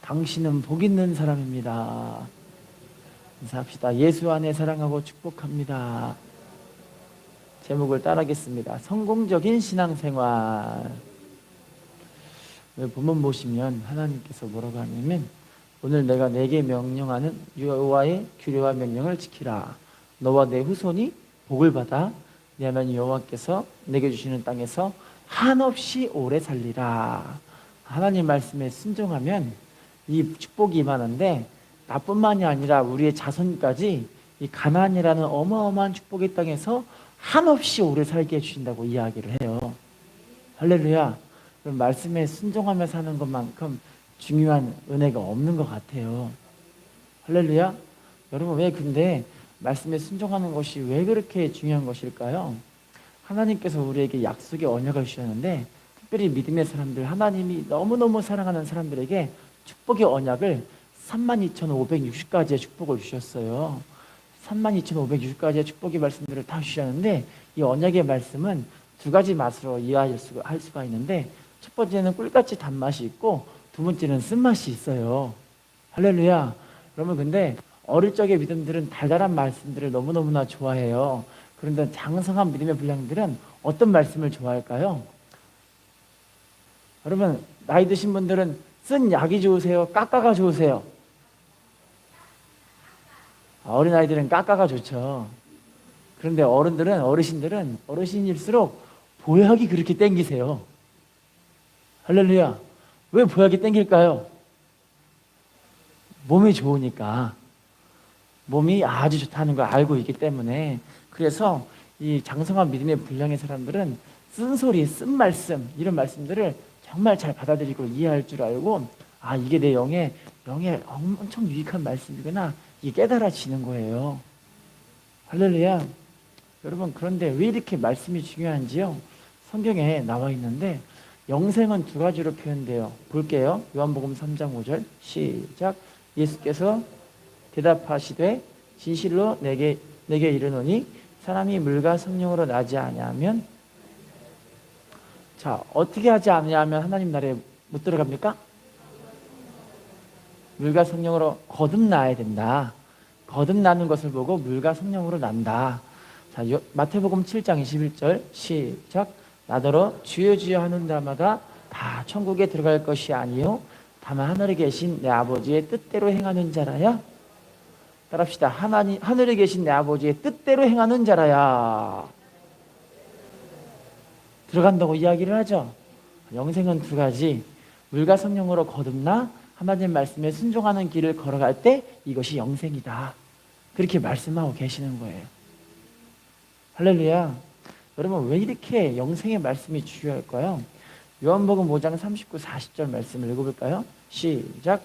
당신은 복 있는 사람입니다. 인사합시다. 예수 안에 사랑하고 축복합니다. 제목을 따라하겠습니다. 성공적인 신앙생활. 본문 보시면 하나님께서 뭐라고 하냐면, 오늘 내가 내게 명령하는 여호와의 규례와 명령을 지키라. 너와 내 후손이 복을 받아 내 하나님 여호와께서 내게 주시는 땅에서 한없이 오래 살리라. 하나님 말씀에 순종하면 이 축복이 임하는데, 나뿐만이 아니라 우리의 자손까지 이 가나안이라는 어마어마한 축복의 땅에서 한없이 오래 살게 해주신다고 이야기를 해요. 할렐루야. 그럼 말씀에 순종하며 사는 것만큼 중요한 은혜가 없는 것 같아요. 할렐루야. 여러분, 왜 근데 말씀에 순종하는 것이 왜 그렇게 중요한 것일까요? 하나님께서 우리에게 약속의 언약을 주셨는데, 특별히 믿음의 사람들, 하나님이 너무너무 사랑하는 사람들에게 축복의 언약을 32,560가지의 축복을 주셨어요. 32,560가지의 축복의 말씀들을 다 주셨는데, 이 언약의 말씀은 두 가지 맛으로 이해할 수가 있는데, 첫 번째는 꿀같이 단맛이 있고, 두 번째는 쓴맛이 있어요. 할렐루야. 여러분, 근데 어릴 적의 믿음들은 달달한 말씀들을 너무너무나 좋아해요. 그런데 장성한 믿음의 분량들은 어떤 말씀을 좋아할까요? 여러분, 나이 드신 분들은 쓴 약이 좋으세요? 까까가 좋으세요? 어린아이들은 까까가 좋죠. 그런데 어르신일수록 보약이 그렇게 땡기세요. 할렐루야. 왜 보약이 땡길까요? 몸이 좋으니까. 몸이 아주 좋다는 걸 알고 있기 때문에. 그래서 이 장성한 믿음의 분량의 사람들은 쓴소리, 쓴 말씀, 이런 말씀들을 정말 잘 받아들이고 이해할 줄 알고, 아, 이게 내 영에 엄청 유익한 말씀이구나, 이게 깨달아지는 거예요. 할렐루야. 여러분, 그런데 왜 이렇게 말씀이 중요한지요? 성경에 나와 있는데, 영생은 두 가지로 표현돼요. 볼게요. 요한복음 3장 5절 시작. 예수께서 대답하시되 진실로 내게 이르노니 사람이 물과 성령으로 나지 아니하면, 자, 어떻게 하지 아니하면 하나님 나라에 못 들어갑니까? 물과 성령으로 거듭나야 된다. 거듭나는 것을 보고 물과 성령으로 난다. 자, 마태복음 7장 21절 시작. 나더러 주여 주여 하는 자마다 다 천국에 들어갈 것이 아니요 다만 하늘에 계신 내 아버지의 뜻대로 행하는 자라야. 따라합시다. 하늘에 계신 내 아버지의 뜻대로 행하는 자라야 들어간다고 이야기를 하죠. 영생은 두 가지. 물과 성령으로 거듭나 하나님 말씀에 순종하는 길을 걸어갈 때 이것이 영생이다. 그렇게 말씀하고 계시는 거예요. 할렐루야. 여러분, 왜 이렇게 영생의 말씀이 중요할까요? 요한복음 5장 39, 40절 말씀을 읽어볼까요? 시작.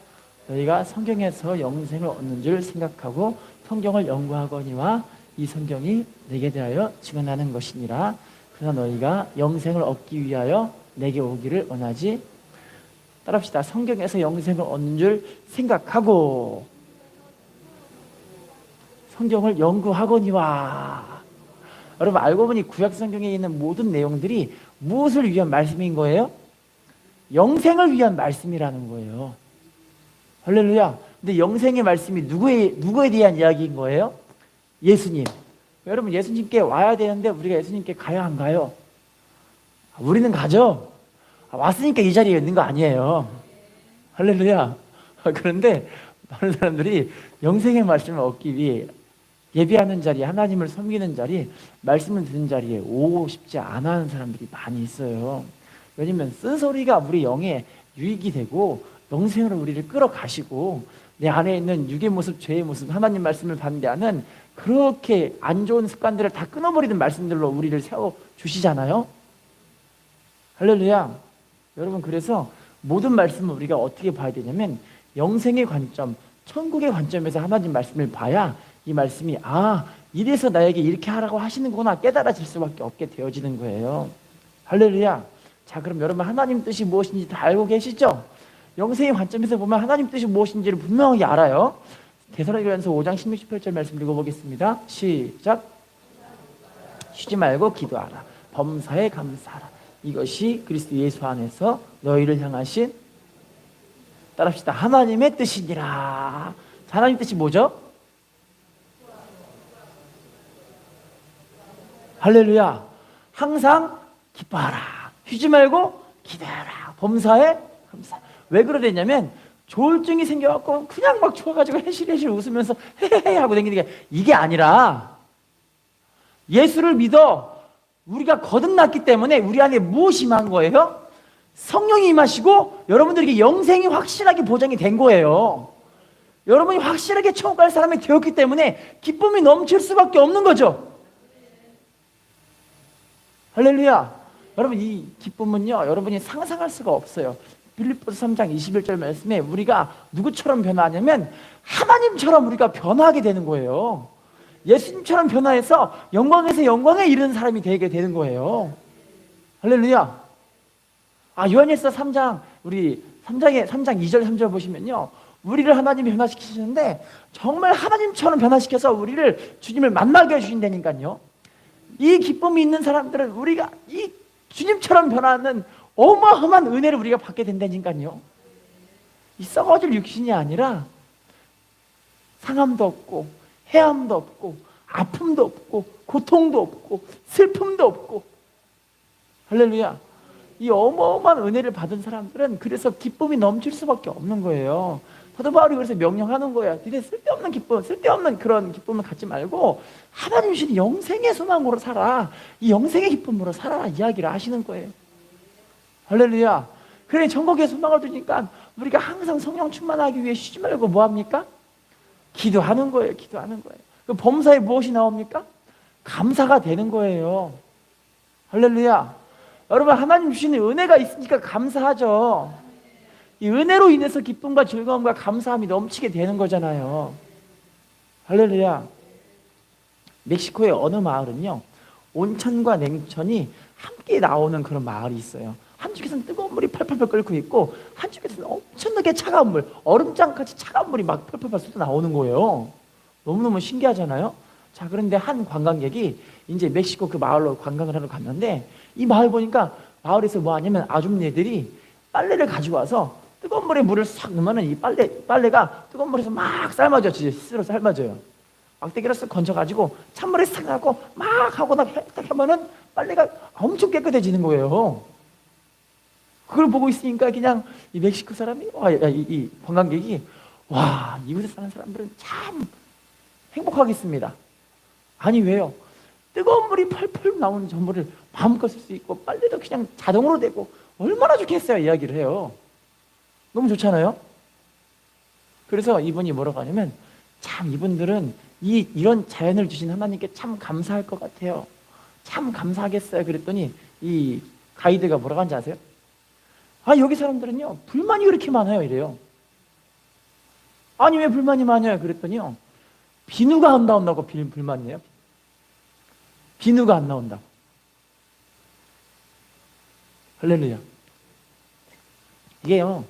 너희가 성경에서 영생을 얻는 줄 생각하고 성경을 연구하거니와 이 성경이 내게 대하여 증언하는 것이니라. 그러나 너희가 영생을 얻기 위하여 내게 오기를 원하지. 따라합시다. 성경에서 영생을 얻는 줄 생각하고 성경을 연구하거니와. 여러분, 알고 보니 구약 성경에 있는 모든 내용들이 무엇을 위한 말씀인 거예요? 영생을 위한 말씀이라는 거예요. 할렐루야. 근데 영생의 말씀이 누구에 대한 이야기인 거예요? 예수님. 여러분, 예수님께 와야 되는데 우리가 예수님께 가요, 안 가요? 우리는 가죠. 왔으니까 이 자리에 있는 거 아니에요. 할렐루야. 그런데 많은 사람들이 영생의 말씀을 얻기 위해 예배하는 자리, 하나님을 섬기는 자리, 말씀을 듣는 자리에 오고 싶지 않아 하는 사람들이 많이 있어요. 왜냐면 쓴소리가 우리 영에 유익이 되고 영생으로 우리를 끌어가시고, 내 안에 있는 육의 모습, 죄의 모습, 하나님 말씀을 반대하는 그렇게 안 좋은 습관들을 다 끊어버리는 말씀들로 우리를 세워주시잖아요. 할렐루야. 여러분, 그래서 모든 말씀을 우리가 어떻게 봐야 되냐면 영생의 관점, 천국의 관점에서 하나님 말씀을 봐야 이 말씀이, 아, 이래서 나에게 이렇게 하라고 하시는 거구나 깨달아질 수밖에 없게 되어지는 거예요. 할렐루야. 자, 그럼 여러분, 하나님 뜻이 무엇인지 다 알고 계시죠? 영생의 관점에서 보면 하나님 뜻이 무엇인지를 분명하게 알아요. 데살로니가전서 5장 16, 18절 말씀 읽어보겠습니다. 시작. 쉬지 말고 기도하라. 범사에 감사하라. 이것이 그리스도 예수 안에서 너희를 향하신. 따라합시다. 하나님의 뜻이니라. 하나님 뜻이 뭐죠? 할렐루야. 항상 기뻐하라. 쉬지 말고 기도하라. 범사에 감사. 왜 그러냐면 조울증이 생겨갖고 그냥 막 좋아가지고 해실해실 웃으면서 헤헤헤 하고 다니는 게 이게 아니라 예수를 믿어 우리가 거듭났기 때문에 우리 안에 무엇이 임한 거예요? 성령이 임하시고 여러분들에게 영생이 확실하게 보장이 된 거예요. 여러분이 확실하게 천국 갈 사람이 되었기 때문에 기쁨이 넘칠 수밖에 없는 거죠. 할렐루야. 여러분 이 기쁨은요 여러분이 상상할 수가 없어요. 빌립보서 3장 21절 말씀에 우리가 누구처럼 변화하냐면 하나님처럼 우리가 변화하게 되는 거예요. 예수님처럼 변화해서 영광에서 영광에 이르는 사람이 되게 되는 거예요. 할렐루야. 요한일서 3장 우리 3장 2절 3절 보시면요. 우리를 하나님이 변화시키시는데 정말 하나님처럼 변화시켜서 우리를 주님을 만나게 해주신다니까요. 이 기쁨이 있는 사람들은 우리가 이 주님처럼 변화하는 어마어마한 은혜를 우리가 받게 된다니까요. 이 썩어질 육신이 아니라 상함도 없고 해함도 없고 아픔도 없고 고통도 없고 슬픔도 없고 할렐루야. 이 어마어마한 은혜를 받은 사람들은 그래서 기쁨이 넘칠 수밖에 없는 거예요. 사도 바울이 그래서 명령하는 거예요. 니네 쓸데없는 기쁨, 쓸데없는 그런 기쁨을 갖지 말고 하나님 주신 영생의 소망으로 살아. 이 영생의 기쁨으로 살아 이야기를 하시는 거예요. 할렐루야. 그래 천국의 소망을 두니까 우리가 항상 성령 충만하기 위해 쉬지 말고 뭐합니까? 기도하는 거예요. 기도하는 거예요. 그 범사에 무엇이 나옵니까? 감사가 되는 거예요. 할렐루야. 여러분 하나님 주시는 은혜가 있으니까 감사하죠. 이 은혜로 인해서 기쁨과 즐거움과 감사함이 넘치게 되는 거잖아요. 할렐루야. 멕시코의 어느 마을은요 온천과 냉천이 함께 나오는 그런 마을이 있어요. 한쪽에서는 뜨거운 물이 펄펄펄 끓고 있고 한쪽에서는 엄청나게 차가운 물, 얼음장같이 차가운 물이 막 펄펄펄 쏟아 나오는 거예요. 너무너무 신기하잖아요. 자, 그런데 한 관광객이 이제 멕시코 그 마을로 관광을 하러 갔는데 이 마을 보니까 마을에서 뭐 하냐면 아줌마들이 빨래를 가지고 와서 뜨거운 물에 물을 싹 넣으면 이 빨래가 뜨거운 물에서 막 삶아져요. 진짜 스스로 삶아져요. 막대기로 쓱 건져가지고 찬물에 싹 넣고 막 하고 딱 하면은 빨래가 엄청 깨끗해지는 거예요. 그걸 보고 있으니까 그냥 이 멕시코 사람이 이 관광객이 와 이곳에 사는 사람들은 참 행복하겠습니다. 아니 왜요? 뜨거운 물이 펄펄 나오는 저 물을 마음껏 쓸 수 있고 빨래도 그냥 자동으로 되고 얼마나 좋겠어요 이야기를 해요. 너무 좋잖아요. 그래서 이분이 뭐라고 하냐면 참 이분들은 이런 자연을 주신 하나님께 참 감사할 것 같아요. 참 감사하겠어요. 그랬더니 이 가이드가 뭐라고 하는지 아세요? 여기 사람들은요 불만이 그렇게 많아요 이래요. 아니 왜 불만이 많아요? 그랬더니요 비누가 안 나온다고 불만이에요. 비누가 안 나온다고. 할렐루야. 이게요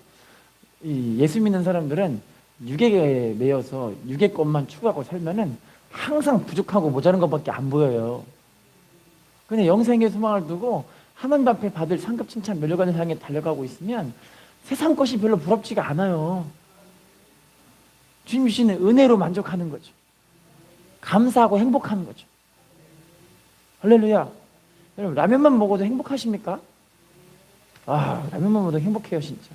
이 예수 믿는 사람들은 육에 매여서 육의 것만 추구하고 살면은 항상 부족하고 모자란 것밖에 안 보여요. 근데 영생의 소망을 두고 하나님 앞에 받을 상급 칭찬 면류관을 향해 달려가고 있으면 세상 것이 별로 부럽지가 않아요. 주님 주시는 은혜로 만족하는 거죠. 감사하고 행복하는 거죠. 할렐루야. 여러분 라면만 먹어도 행복하십니까? 라면만 먹어도 행복해요 진짜.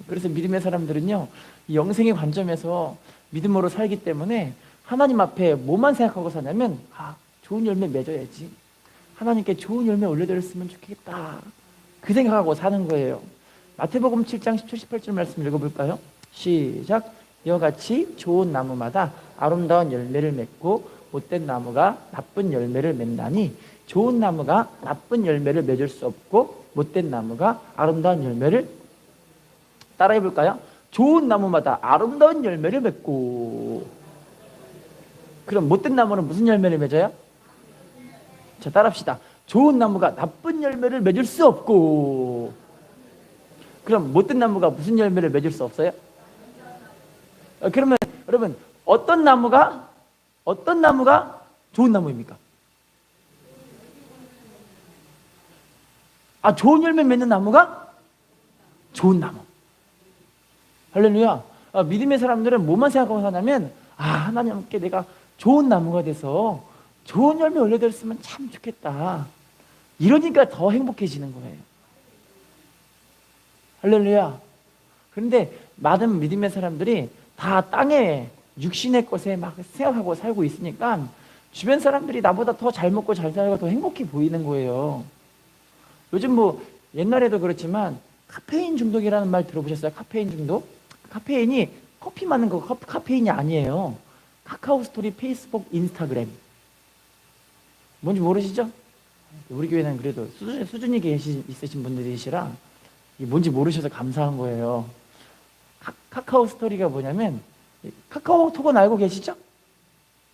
그래서 믿음의 사람들은요 이 영생의 관점에서 믿음으로 살기 때문에 하나님 앞에 뭐만 생각하고 사냐면 좋은 열매 맺어야지, 하나님께 좋은 열매 올려드렸으면 좋겠다, 그 생각하고 사는 거예요. 마태복음 7장 17, 18절 말씀 읽어볼까요? 시작. 이와 같이 좋은 나무마다 아름다운 열매를 맺고 못된 나무가 나쁜 열매를 맺나니 좋은 나무가 나쁜 열매를 맺을 수 없고 못된 나무가 아름다운 열매를 따라해볼까요? 좋은 나무마다 아름다운 열매를 맺고. 그럼 못된 나무는 무슨 열매를 맺어요? 자, 따라합시다. 좋은 나무가 나쁜 열매를 맺을 수 없고. 그럼 못된 나무가 무슨 열매를 맺을 수 없어요? 그러면 여러분 어떤 나무가 좋은 나무입니까? 좋은 열매 맺는 나무가 좋은 나무. 할렐루야. 믿음의 사람들은 뭐만 생각하고 사냐면, 하나님께 내가 좋은 나무가 돼서 좋은 열매 올려드렸으면 참 좋겠다. 이러니까 더 행복해지는 거예요. 할렐루야. 그런데 많은 믿음의 사람들이 다 땅에 육신의 것에 막 생각하고 살고 있으니까 주변 사람들이 나보다 더 잘 먹고 잘 살고 더 행복해 보이는 거예요. 요즘 뭐 옛날에도 그렇지만 카페인 중독이라는 말 들어보셨어요? 카페인 중독? 카페인이 커피 마는 거 카페인이 아니에요. 카카오 스토리, 페이스북, 인스타그램. 뭔지 모르시죠? 우리 교회는 그래도 수준이 있으신 분들이시라 뭔지 모르셔서 감사한 거예요. 카카오 스토리가 뭐냐면, 카카오톡은 알고 계시죠?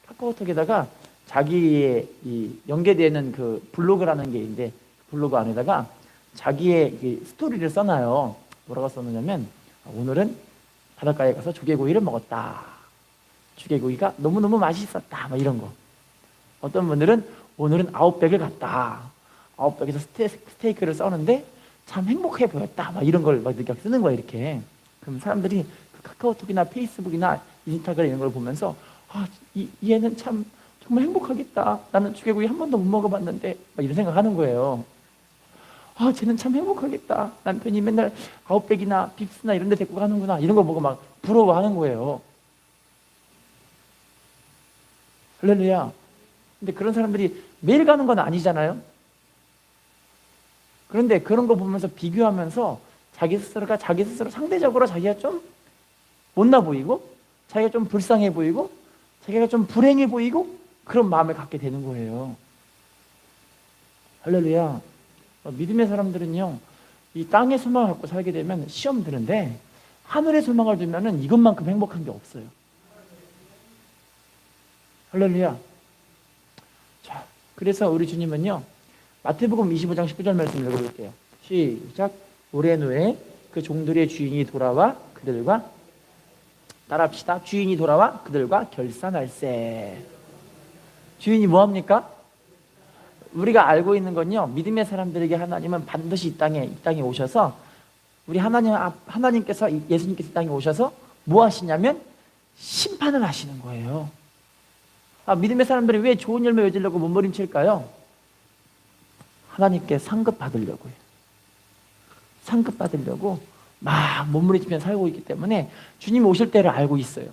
카카오톡에다가 자기의 연계되는 그 블로그라는 게 있는데, 블로그 안에다가 자기의 스토리를 써놔요. 뭐라고 써놓냐면, 오늘은 바닷가에 가서 조개구이를 먹었다. 조개구이가 너무너무 맛있었다. 막 이런 거. 어떤 분들은 오늘은 아웃백을 갔다. 아웃백에서 스테이크를 써는데 참 행복해 보였다. 막 이런 걸 막 이렇게 쓰는 거야, 이렇게. 그럼 사람들이 그 카카오톡이나 페이스북이나 인스타그램 이런 걸 보면서, 이 애는 참 정말 행복하겠다. 나는 조개구이 한 번도 못 먹어봤는데, 막 이런 생각하는 거예요. 쟤는 참 행복하겠다. 남편이 맨날 아웃백이나 빕스나 이런 데 데리고 가는구나. 이런 거 보고 막 부러워하는 거예요. 할렐루야. 근데 그런 사람들이 매일 가는 건 아니잖아요. 그런데 그런 거 보면서 비교하면서 자기 스스로 상대적으로 자기가 좀 못나 보이고, 자기가 좀 불쌍해 보이고, 자기가 좀 불행해 보이고, 그런 마음을 갖게 되는 거예요. 할렐루야. 믿음의 사람들은요, 이 땅의 소망을 갖고 살게 되면 시험 드는데, 하늘의 소망을 두면은 이것만큼 행복한 게 없어요. 할렐루야. 자, 그래서 우리 주님은요, 마태복음 25장 19절 말씀 읽어볼게요. 시작. 오랜 후에 그 종들의 주인이 돌아와 그들과, 따라합시다. 주인이 돌아와 그들과 결산할세. 주인이 뭐합니까? 우리가 알고 있는 건요, 믿음의 사람들에게 하나님은 반드시 이 땅에 오셔서, 우리 하나님께서, 예수님께서 이 땅에 오셔서 뭐 하시냐면 심판을 하시는 거예요. 믿음의 사람들이 왜 좋은 열매 맺으려고 몸부림칠까요? 하나님께 상급 받으려고요. 상급 받으려고 막 몸부림치며 살고 있기 때문에 주님 오실 때를 알고 있어요.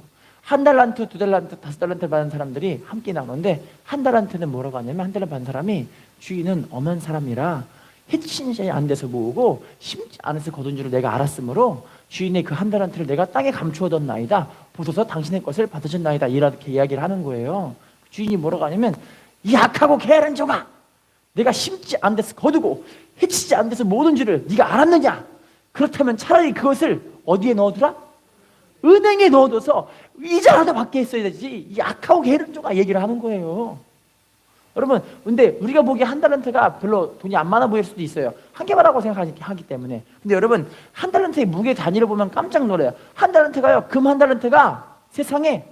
1달란트, 2달란트, 5달란트 받은 사람들이 함께 나오는데, 1달란트는 뭐라고 하냐면, 1달란트 받은 사람이 주인은 엄한 사람이라 해친이 안 돼서 모으고 심지 않아서 거둔 줄을 내가 알았으므로 주인의 그 1달란트를 내가 땅에 감추어뒀나이다. 보소서 당신의 것을 받으셨나이다. 이렇게 이야기를 하는 거예요. 주인이 뭐라고 하냐면, 이 악하고 게으른 종아, 내가 심지 않은 데서 거두고 해치지 않은 데서 모든 줄을 네가 알았느냐? 그렇다면 차라리 그것을 어디에 넣어두라? 은행에 넣어둬서 이자라도 받게 했어야 되지. 이 악하고 게으른 종아 얘기를 하는 거예요. 여러분, 근데 우리가 보기에 1달란트가 별로 돈이 안 많아 보일 수도 있어요. 한 개만하고 생각하기 때문에. 근데 여러분, 1달란트의 무게 단위를 보면 깜짝 놀라요. 1달란트가요, 금 1달란트가 세상에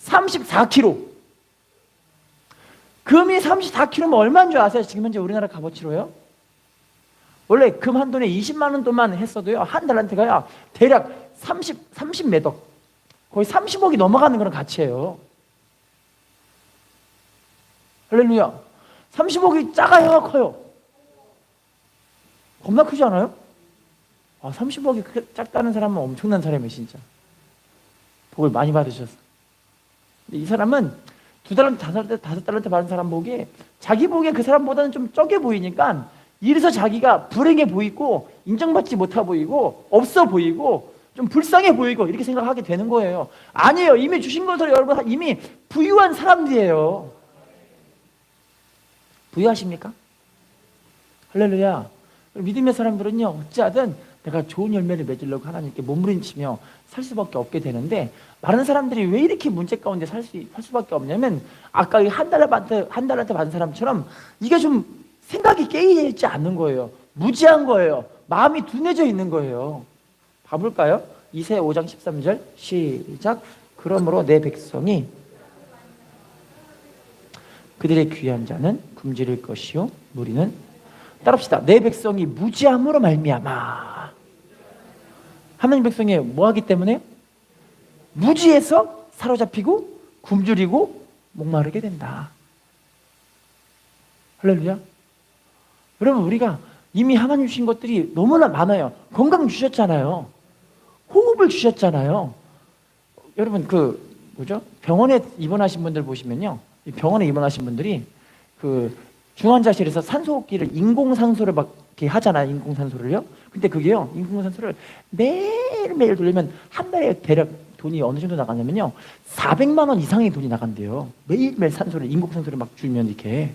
34kg. 금이 34kg면 얼마인 줄 아세요? 지금 현재 우리나라 값어치로요? 원래 금 한 돈에 20만 원 돈만 했어도요, 1달란트가요, 대략 30매덕. 거의 30억이 넘어가는 그런 가치예요. 할렐루야. 30억이 작아요, 커요? 겁나 크지 않아요? 30억이 작다는 사람은 엄청난 사람이에요, 진짜. 복을 많이 받으셨어. 근데 이 사람은 2달란트, 5달란트 받은 사람 보기에, 자기 보기에 그 사람보다는 좀 적게 보이니까, 이래서 자기가 불행해 보이고, 인정받지 못해 보이고, 없어 보이고, 좀 불쌍해 보이고, 이렇게 생각하게 되는 거예요. 아니에요. 이미 주신 것으로 여러분 이미 부유한 사람들이에요. 부유하십니까? 할렐루야. 믿음의 사람들은요, 어찌하든 내가 좋은 열매를 맺으려고 하나님께 몸부림치며 살 수밖에 없게 되는데, 많은 사람들이 왜 이렇게 문제 가운데 살 수밖에 없냐면, 아까 이 1달란트 받은 사람처럼 이게 좀 생각이 깨어있지 않는 거예요. 무지한 거예요. 마음이 둔해져 있는 거예요. 봐볼까요? 이사야 5장 13절 시작. 그러므로 내 백성이 그들의 귀한 자는 굶주릴 것이요 무리는, 따라합시다. 내 백성이 무지함으로 말미암아. 하나님 백성이 뭐 하기 때문에? 무지에서 사로잡히고 굶주리고 목마르게 된다. 할렐루야. 여러분, 우리가 이미 하나님 주신 것들이 너무나 많아요. 건강 주셨잖아요. 호흡을 주셨잖아요. 여러분, 병원에 입원하신 분들 보시면요, 병원에 입원하신 분들이 중환자실에서 산소호흡기를 인공산소를 막 이렇게 하잖아요. 인공산소를요. 근데 그게요, 인공산소를 매일매일 돌리면 한 달에 대략 돈이 어느 정도 나가냐면요, 400만 원 이상의 돈이 나간대요. 매일매일 인공산소를 막 줄면 이렇게.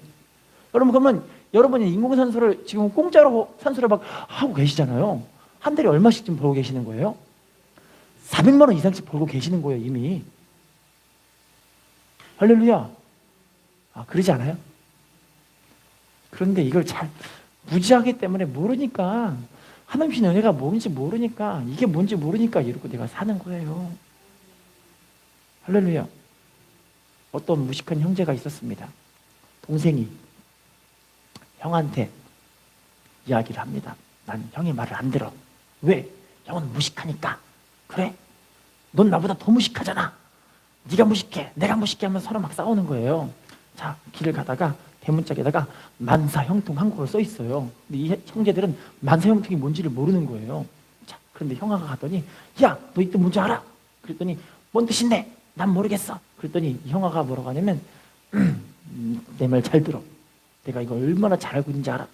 여러분, 그러면 여러분이 인공산소를 지금 공짜로 산소를 막 하고 계시잖아요. 한 달에 얼마씩 지금 벌고 계시는 거예요? 400만 원 이상씩 벌고 계시는 거예요, 이미. 할렐루야. 그러지 않아요? 그런데 이걸 잘 무지하기 때문에 모르니까, 하나님 주신 은혜가 뭔지 모르니까, 이게 뭔지 모르니까 이러고 내가 사는 거예요. 할렐루야. 어떤 무식한 형제가 있었습니다. 동생이 형한테 이야기를 합니다. 난 형의 말을 안 들어. 왜? 형은 무식하니까. 그래? 넌 나보다 더 무식하잖아. 네가 무식해, 내가 무식해 하면 서로 막 싸우는 거예요. 자, 길을 가다가 대문짝에다가 만사형통 한국어로 써 있어요. 근데 이 형제들은 만사형통이 뭔지를 모르는 거예요. 자, 그런데 형아가 가더니, 야, 너 이 뜻 뭔지 알아? 그랬더니, 뭔 뜻인데? 난 모르겠어. 그랬더니 이 형아가 뭐라고 하냐면, 내 말 잘 들어. 내가 이거 얼마나 잘 알고 있는지 알아?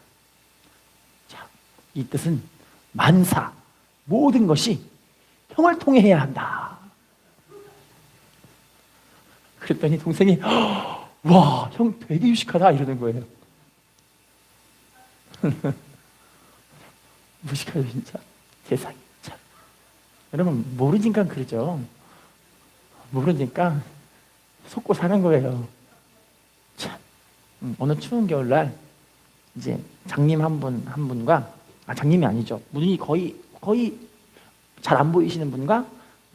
자, 이 뜻은 만사, 모든 것이 형을 통해 해야 한다. 그랬더니 동생이, 와, 형 되게 유식하다 이러는 거예요. 무식하죠, 진짜. 세상에. 참. 여러분, 모르니까 그러죠. 모르니까 속고 사는 거예요. 참. 어느 추운 겨울날 이제 장님 한 분과, 장님이 아니죠, 눈이 거의 잘 안 보이시는 분과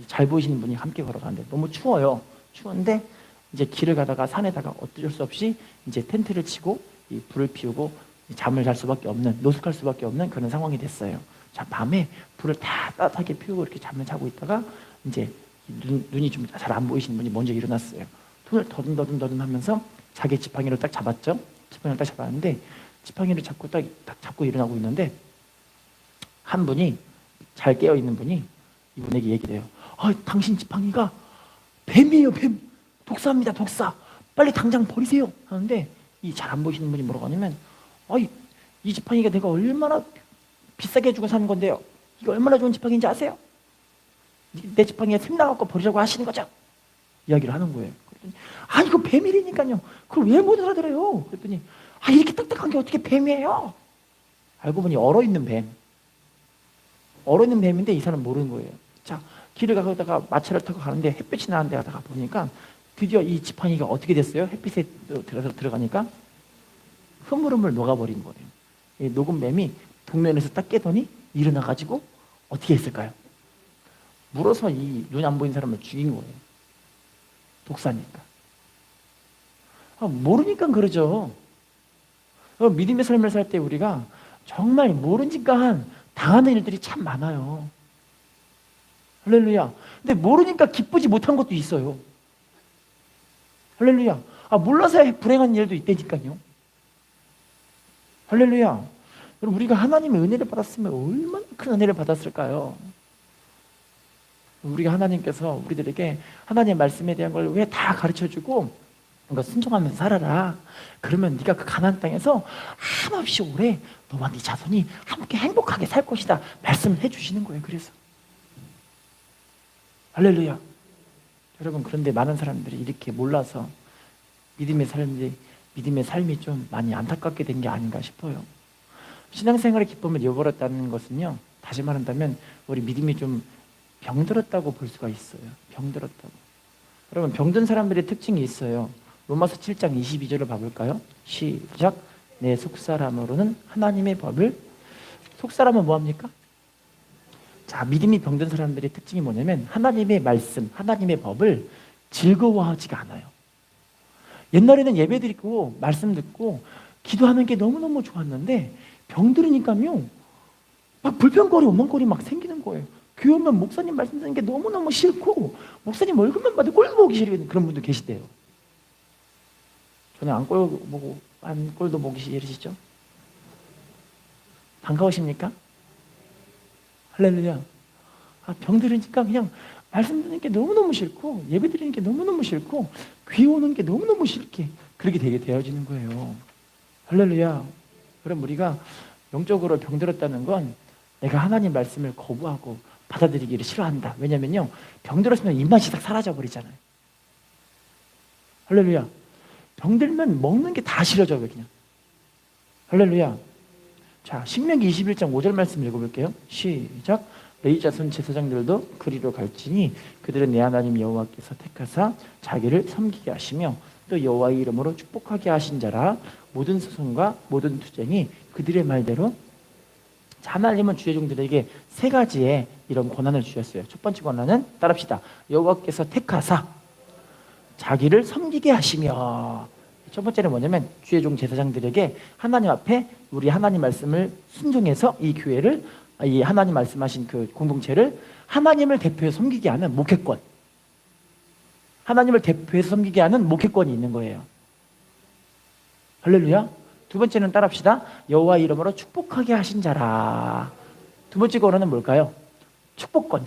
잘 보이시는 분이 함께 걸어가는데 너무 추워요. 추운데 이제 길을 가다가 산에다가 어쩔 수 없이 이제 텐트를 치고 이 불을 피우고 잠을 잘 수밖에 없는, 노숙할 수밖에 없는 그런 상황이 됐어요. 자, 밤에 불을 다 따뜻하게 피우고 이렇게 잠을 자고 있다가 이제 눈이 좀 잘 안 보이시는 분이 먼저 일어났어요. 손을 더듬더듬 하면서 자기 지팡이를 딱 잡았죠. 지팡이를 딱 잡았는데 지팡이를 잡고 딱 잡고 일어나고 있는데 한 분이, 잘 깨어 있는 분이 이분에게 얘기를 해요. 당신 지팡이가 뱀이에요, 뱀. 독사입니다, 독사. 빨리 당장 버리세요. 하는데 이 잘 안 보이시는 분이 뭐라고 하냐면, 이 지팡이가 내가 얼마나 비싸게 주고 산 건데요. 이거 얼마나 좋은 지팡이인지 아세요? 내 지팡이에 샘 나갖고 버리라고 하시는 거죠? 이야기를 하는 거예요. 그랬더니, 이거 뱀이라니까요. 그걸 왜 못 알아들어요? 그랬더니, 이렇게 딱딱한 게 어떻게 뱀이에요? 알고 보니 얼어있는 뱀. 얼어있는 뱀인데 이 사람 모르는 거예요. 자, 길을 가다가 마차를 타고 가는데 햇빛이 나는 데 가다가 보니까 드디어 이 지팡이가 어떻게 됐어요? 햇빛에 들어가니까 흐물흐물 녹아버린 거예요. 이 녹은 뱀이 동면에서 딱 깨더니 일어나가지고 어떻게 했을까요? 물어서 이 눈 안 보이는 사람을 죽인 거예요. 독사니까. 모르니까 그러죠. 믿음의 삶을 살 때 우리가 정말 모르니까 당하는 일들이 참 많아요. 할렐루야. 근데 모르니까 기쁘지 못한 것도 있어요. 할렐루야. 몰라서 불행한 일도 있다니까요. 할렐루야. 여러분, 우리가 하나님의 은혜를 받았으면 얼마나 큰 은혜를 받았을까요? 우리가 하나님께서 우리들에게 하나님의 말씀에 대한 걸 왜 다 가르쳐주고, 그러니까 순종하면서 살아라. 그러면 네가 그 가나안 땅에서 한없이 오래 너와 네 자손이 함께 행복하게 살 것이다. 말씀을 해주시는 거예요. 그래서 할렐루야. 여러분, 그런데 많은 사람들이 이렇게 몰라서 믿음의 삶이 좀 많이 안타깝게 된 게 아닌가 싶어요. 신앙생활의 기쁨을 잃어버렸다는 것은요, 다시 말한다면 우리 믿음이 좀 병들었다고 볼 수가 있어요. 병들었다고. 여러분, 병든 사람들의 특징이 있어요. 로마서 7장 22절을 봐볼까요? 시작. 내 속사람으로는 하나님의 법을. 속사람은 뭐합니까? 자, 믿음이 병든 사람들의 특징이 뭐냐면 하나님의 말씀, 하나님의 법을 즐거워하지가 않아요. 옛날에는 예배 드리고 말씀 듣고 기도하는 게 너무너무 좋았는데 병들으니까요, 막 불평거리, 원망거리 막 생기는 거예요. 교회 오면 목사님 말씀 듣는 게 너무너무 싫고 목사님 얼굴만 봐도 꼴도 보기 싫은 그런 분도 계시대요. 저는 안 꼴도 보기 싫으시죠? 반가우십니까? 할렐루야. 병들으니까 그냥 말씀 듣는 게 너무너무 싫고 예배 드리는 게 너무너무 싫고 귀 오는 게 너무너무 싫게 그렇게 되게 되어지는 거예요. 할렐루야. 그럼 우리가 영적으로 병들었다는 건 내가 하나님 말씀을 거부하고 받아들이기를 싫어한다. 왜냐면요, 병들었으면 입맛이 딱 사라져버리잖아요. 할렐루야. 병들면 먹는 게 다 싫어져요, 그냥. 할렐루야. 자, 신명기 21장 5절 말씀 읽어볼게요. 시작. 레위 자손 제사장들도 그리로 갈지니 그들은 내 하나님 여호와께서 택하사 자기를 섬기게 하시며 또 여호와의 이름으로 축복하게 하신 자라. 모든 소송과 모든 투쟁이 그들의 말대로. 자, 하나님은 주의 종들에게 세 가지의 이런 권한을 주셨어요. 첫 번째 권한은 따라합시다. 여호와께서 택하사 자기를 섬기게 하시며. 첫 번째는 뭐냐면 주의 종 제사장들에게 하나님 앞에 우리 하나님 말씀을 순종해서 이 교회를, 이 하나님 말씀하신 그 공동체를 하나님을 대표해서 섬기게 하는 목회권, 하나님을 대표해서 섬기게 하는 목회권이 있는 거예요. 할렐루야. 두 번째는 따라합시다. 여호와 이름으로 축복하게 하신 자라. 두 번째 권한은 뭘까요? 축복권.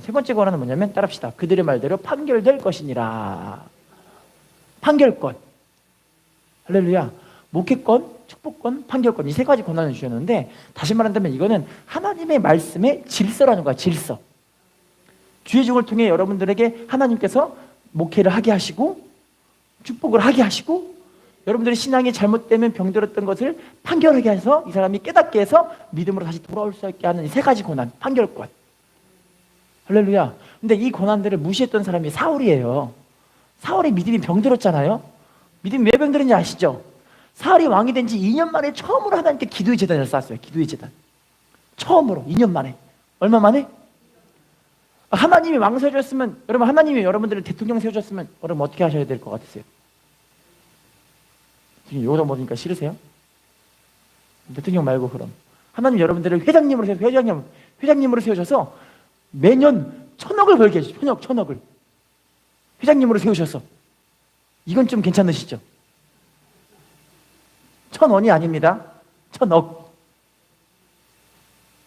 세 번째 권한은 뭐냐면 따라합시다. 그들의 말대로 판결될 것이니라. 판결권. 할렐루야. 목회권, 축복권, 판결권, 이 세 가지 권한을 주셨는데, 다시 말한다면 이거는 하나님의 말씀의 질서라는 거야. 질서. 주의 종을 통해 여러분들에게 하나님께서 목회를 하게 하시고 축복을 하게 하시고, 여러분들의 신앙이 잘못되면 병들었던 것을 판결하게 해서 이 사람이 깨닫게 해서 믿음으로 다시 돌아올 수 있게 하는 이 세 가지 권한, 판결권. 할렐루야. 근데 이 권한들을 무시했던 사람이 사울이에요. 사울이 믿음이 병들었잖아요. 믿음이 왜 병들었는지 아시죠? 사울이 왕이 된 지 2년 만에 처음으로 하나님께 기도의 제단을 쌓았어요. 기도의 제단. 처음으로 2년 만에. 얼마 만에? 하나님이 왕 세워줬으면, 여러분 하나님이 여러분들을 대통령 세워줬으면 여러분 어떻게 하셔야 될 것 같으세요? 지금 요거다 보니까 싫으세요? 대통령 말고 그럼 하나님 여러분들을 회장님으로 세우셔서 매년 1,000억을 벌게 해주세요. 1,000억을 회장님으로 세우셔서. 이건 좀 괜찮으시죠? 1,000원이 아닙니다. 1,000억.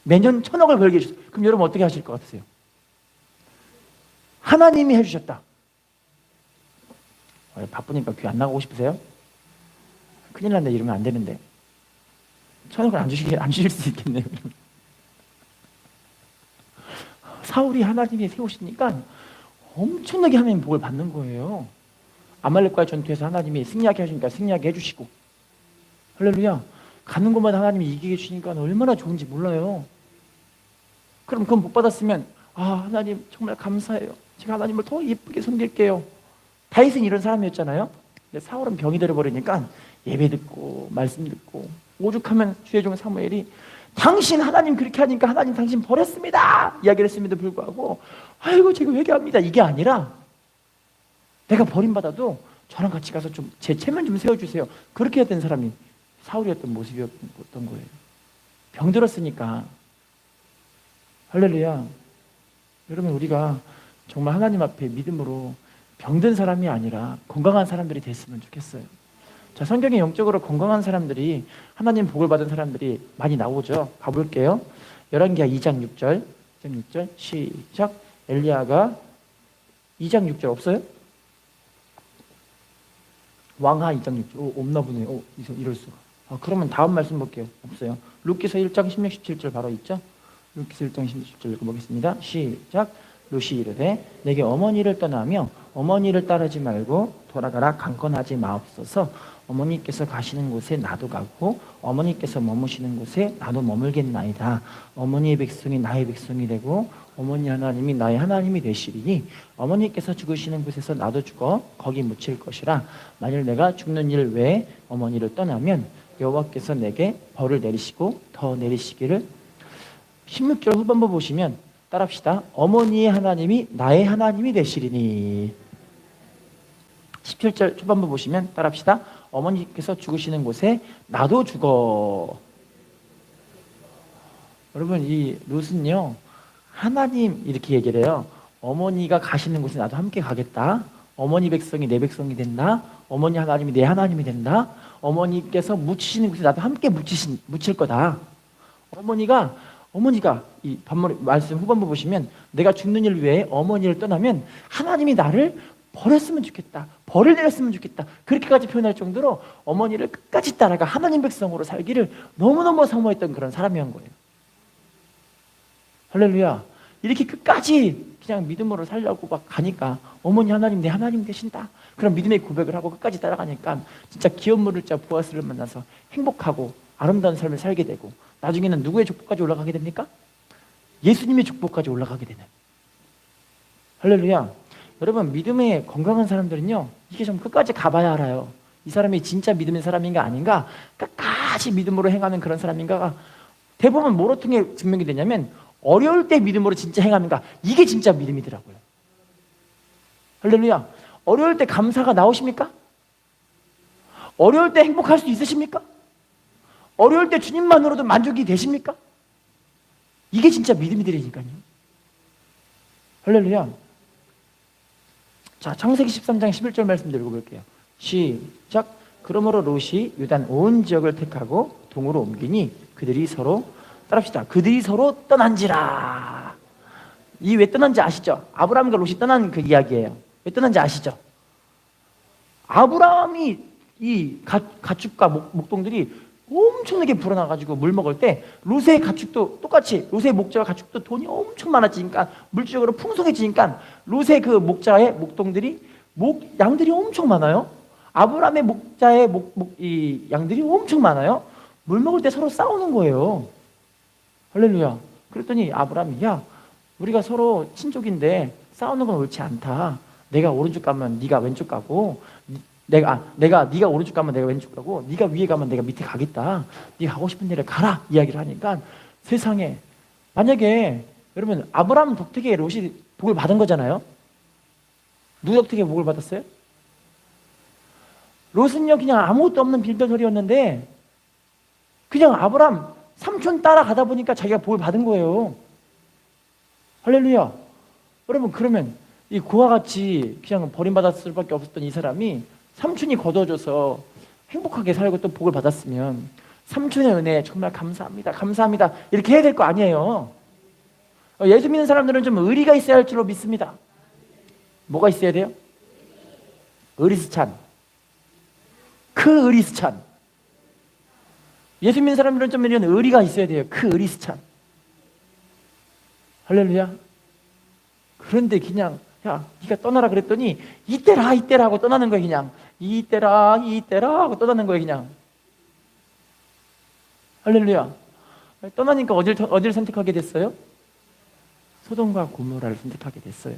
매년 1,000억을 벌게 해주세요. 그럼 여러분 어떻게 하실 것 같으세요? 하나님이 해주셨다. 바쁘니까 귀 안 나가고 싶으세요? 큰일 난다. 이러면 안 되는데. 1,000억을 안 주실 수 있겠네요. 사울이 하나님이 세우시니까 엄청나게 하나님 복을 받는 거예요. 아말렉과의 전투에서 하나님이 승리하게 해주니까 승리하게 해주시고, 할렐루야. 가는 곳마다 하나님이 이기게 해주시니까 얼마나 좋은지 몰라요. 그럼 그건 못 받았으면 하나님 정말 감사해요. 제가 하나님을 더 예쁘게 섬길게요. 다윗은 이런 사람이었잖아요. 근데 사울은 병이 들어버리니까 예배 듣고 말씀 듣고 오죽하면 주의 종 사무엘이 당신 하나님 그렇게 하니까 하나님 당신 버렸습니다 이야기를 했음에도 불구하고 아이고 제가 회개합니다 이게 아니라 내가 버림받아도 저랑 같이 가서 좀 제 체면 좀 세워주세요. 그렇게 해야 되는 사람이 사울이었던 모습이었던 거예요. 병들었으니까. 할렐루야. 여러분 우리가 정말 하나님 앞에 믿음으로 병든 사람이 아니라 건강한 사람들이 됐으면 좋겠어요. 자, 성경에 영적으로 건강한 사람들이 하나님 복을 받은 사람들이 많이 나오죠. 가볼게요. 열왕기하 2장 6절 시작. 엘리야가 2장 6절 없어요? 왕하 2장 6절 없나 보네요. 이럴 수가. 그러면 다음 말씀 볼게요. 없어요. 룻기서 1장 16, 17절 바로 있죠. 룻기서 1장 16, 17절 읽어보겠습니다. 시작. 룻이 이르되 내게 어머니를 떠나며 어머니를 따르지 말고 돌아가라 강건하지 마옵소서. 어머니께서 가시는 곳에 나도 가고 어머니께서 머무시는 곳에 나도 머물겠나이다. 어머니의 백성이 나의 백성이 되고 어머니 하나님이 나의 하나님이 되시리니 어머니께서 죽으시는 곳에서 나도 죽어 거기 묻힐 것이라. 만일 내가 죽는 일 외에 어머니를 떠나면 여호와께서 내게 벌을 내리시고 더 내리시기를. 16절 후반부 보시면 따라합시다. 어머니의 하나님이 나의 하나님이 되시리니. 17절 초반부 보시면 따라합시다. 어머니께서 죽으시는 곳에 나도 죽어. 여러분 이 룻은요 하나님 이렇게 얘기를 해요. 어머니가 가시는 곳에 나도 함께 가겠다. 어머니 백성이 내 백성이 된다. 어머니 하나님이 내 하나님이 된다. 어머니께서 묻히시는 곳에 나도 함께 묻힐 거다. 어머니가 이 말씀 후반부 보시면 내가 죽는 일 위해 어머니를 떠나면 하나님이 나를 버렸으면 좋겠다. 벌을 내렸으면 좋겠다. 그렇게까지 표현할 정도로 어머니를 끝까지 따라가 하나님 백성으로 살기를 너무너무 사모했던 그런 사람이었던 거예요. 할렐루야. 이렇게 끝까지 그냥 믿음으로 살려고 막 가니까 어머니 하나님 내 하나님 되신다. 그런 믿음의 고백을 하고 끝까지 따라가니까 진짜 기업 물을 자 보아스를 만나서 행복하고 아름다운 삶을 살게 되고 나중에는 누구의 족보까지 올라가게 됩니까? 예수님의 족보까지 올라가게 되는. 할렐루야. 여러분 믿음의 건강한 사람들은요 이게 좀 끝까지 가봐야 알아요. 이 사람이 진짜 믿음의 사람인가 아닌가, 끝까지 믿음으로 행하는 그런 사람인가가 대부분 뭐로 통해 증명이 되냐면 어려울 때 믿음으로 진짜 행하는가, 이게 진짜 믿음이더라고요. 할렐루야. 어려울 때 감사가 나오십니까? 어려울 때 행복할 수 있으십니까? 어려울 때 주님만으로도 만족이 되십니까? 이게 진짜 믿음이더라니까요. 할렐루야. 자, 창세기 13장 11절 말씀 읽어볼게요. 시작. 그러므로 롯이 유단 온 지역을 택하고 동으로 옮기니 그들이 서로, 따라합시다. 그들이 서로 떠난지라. 이 왜 떠난지 아시죠? 아브라함과 롯이 떠난 그 이야기예요. 왜 떠난지 아시죠? 아브라함이 이 가축과 목동들이 엄청나게 불어나가지고 물 먹을 때 롯의 가축도 똑같이, 롯의 목자와 가축도 돈이 엄청 많아지니까 물질적으로 풍성해지니까 롯의 그 목자의 목동들이 양들이 엄청 많아요. 아브라함의 목자의 이 양들이 엄청 많아요. 물 먹을 때 서로 싸우는 거예요. 할렐루야. 그랬더니 아브라함이 야, 우리가 서로 친족인데 싸우는 건 옳지 않다. 내가 오른쪽 가면 네가 왼쪽 가고, 네가 오른쪽 가면 내가 왼쪽 가고, 네가 위에 가면 내가 밑에 가겠다. 네가 가고 싶은 데를 가라. 이야기를 하니까 세상에, 만약에 여러분 아브라함 덕택에 롯이 복을 받은 거잖아요. 누구 덕택에 복을 받았어요? 롯은요 그냥 아무것도 없는 빌변소리였는데 그냥 아브라함 삼촌 따라가다 보니까 자기가 복을 받은 거예요. 할렐루야. 여러분 그러면 이 그와 같이 그냥 버림받았을 수밖에 없었던 이 사람이 삼촌이 거둬줘서 행복하게 살고 또 복을 받았으면 삼촌의 은혜 정말 감사합니다. 감사합니다. 이렇게 해야 될 거 아니에요. 예수 믿는 사람들은 좀 의리가 있어야 할 줄로 믿습니다. 뭐가 있어야 돼요? 의리스찬. 그 의리스찬. 예수 믿는 사람들은 좀 이런 의리가 있어야 돼요. 그 의리스찬. 할렐루야. 그런데 그냥 야, 네가 떠나라 그랬더니 이때라 하고 떠나는 거예요. 그냥 이때라 하고 떠나는 거예요. 그냥. 할렐루야. 떠나니까 어디를 선택하게 됐어요? 소돔과 고모라를 선택하게 됐어요.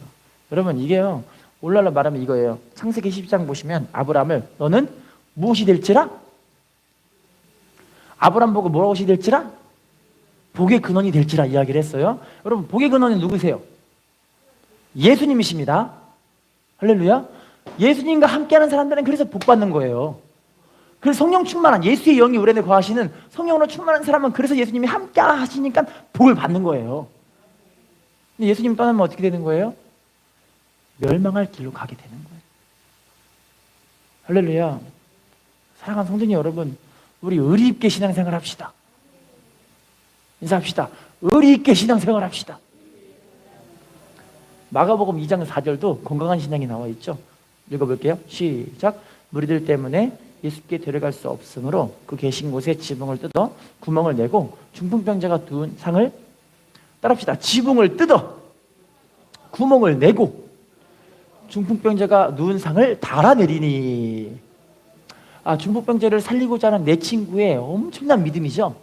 여러분 이게요 오늘날로 말하면 이거예요. 창세기 10장 보시면 아브라함을 너는 무엇이 될지라? 아브라함 보고 무엇이 될지라? 복의 근원이 될지라 이야기를 했어요. 여러분 복의 근원은 누구세요? 예수님이십니다. 할렐루야. 예수님과 함께하는 사람들은 그래서 복 받는 거예요. 그래서 성령 충만한, 예수의 영이 우리 안에 거하시는 성령으로 충만한 사람은 그래서 예수님이 함께 하시니까 복을 받는 거예요. 근데 예수님 떠나면 어떻게 되는 거예요? 멸망할 길로 가게 되는 거예요. 할렐루야. 사랑하는 성도님 여러분, 우리 의리 있게 신앙생활 합시다. 인사합시다. 의리 있게 신앙생활 합시다. 마가복음 2장 4절도 건강한 신앙이 나와 있죠. 읽어볼게요. 시작. 무리들 때문에 예수께 데려갈 수 없으므로 그 계신 곳에 지붕을 뜯어 구멍을 내고 중풍병자가 누운 상을, 따라합시다. 지붕을 뜯어 구멍을 내고 중풍병자가 누운 상을 달아내리니. 중풍병자를 살리고자 하는 내 친구의 엄청난 믿음이죠.